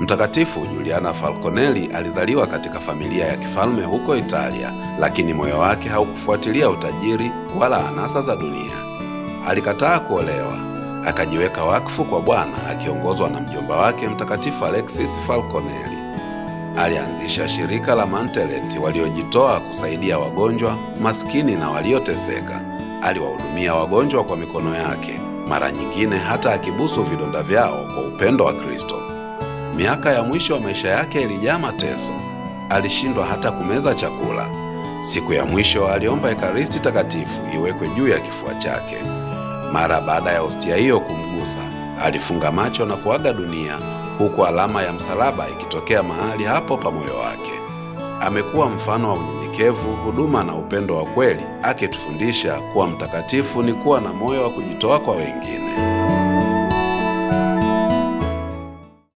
Mtakatifu Juliana Falconelli alizaliwa katika familia ya kifalme huko Italia, lakini moyo wake haukufuatilia utajiri wala anasa za dunia. Alikataa kuolewa, akajiweka wakfu kwa Bwana akiongozwa na mjomba wake Mtakatifu Alexis Falconelli. Alianzisha shirika la Manteleti waliojitoa kusaidia wagonjwa, maskini na walioteseka. Aliwahudumia wagonjwa kwa mikono yake, mara nyingine hata akibusu vidonda vyao kwa upendo wa Kristo. Miaka ya mwisho wa maisha yake ilijaa mateso. Alishindwa hata kumeza chakula. Siku ya mwisho aliomba Ekaristi Takatifu iwekwe juu ya kifua chake. Mara baada ya hostia hiyo kumgusa, alifunga macho na kuaga dunia, huku alama ya msalaba ikitokea mahali hapo pa moyo wake. Amekuwa mfano wa unyenyekevu, huduma na upendo wa kweli, akitufundisha kuwa mtakatifu ni kuwa na moyo wa kujitoa kwa wengine.